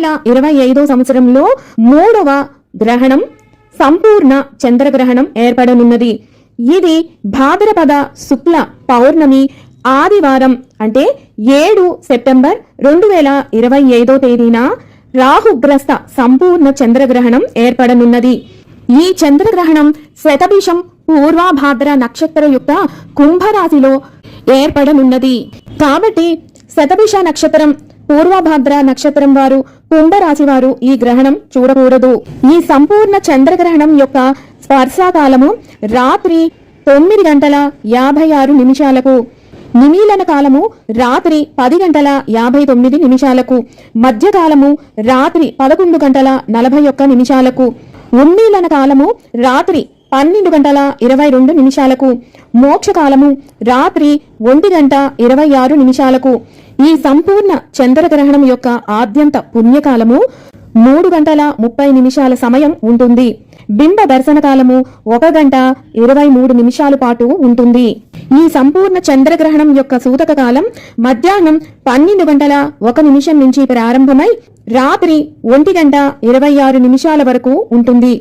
2025 సంవత్సరంలో 3వ గ్రహణం సంపూర్ణ చంద్రగ్రహణం ఏర్పడనున్నది. ఇది భాద్రపద శుక్ల పౌర్ణమి ఆదివారం అంటే 7 సెప్టెంబర్ 2025 తేదీన రాహుగ్రస్త సంపూర్ణ చంద్రగ్రహణం ఏర్పడనున్నది. ఈ చంద్రగ్రహణం శతభిషం పూర్వభాద్ర నక్షత్రయుక్త కుంభరాశిలో ఏర్పడనున్నది. కాబట్టి శతభిష నక్షత్రం పూర్వభాద్ర నక్షత్రం వారు కుంభరాశి వారు ఈ గ్రహణం చూడకూడదు. ఈ సంపూర్ణ చంద్రగ్రహణం యొక్క స్పర్శకాలము రాత్రి 9:56 నిమీలన కాలము రాత్రి 10:59 మధ్యకాలము రాత్రి 11:41 ఉన్మీలన కాలము రాత్రి 12:22 మోక్షకాలము రాత్రి 1:26 ఈ సంపూర్ణ చంద్రగ్రహణం యొక్క ఆద్యంత పుణ్యకాలము 3:30 సమయం ఉంటుంది. బింబ దర్శన కాలము 1:23 పాటు ఉంటుంది. ఈ సంపూర్ణ చంద్రగ్రహణం యొక్క సూతక కాలం మధ్యాహ్నం 12:01 నుంచి ప్రారంభమై రాత్రి 1:26 వరకు ఉంటుంది.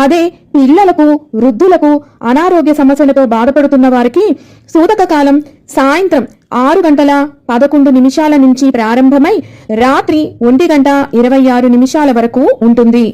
అదే పిల్లలకు, వృద్ధులకు, అనారోగ్య సమస్యలతో బాధపడుతున్న వారికి సూతక కాలం సాయంత్రం 6:11 నుంచి ప్రారంభమై రాత్రి 1:26 వరకు ఉంటుంది.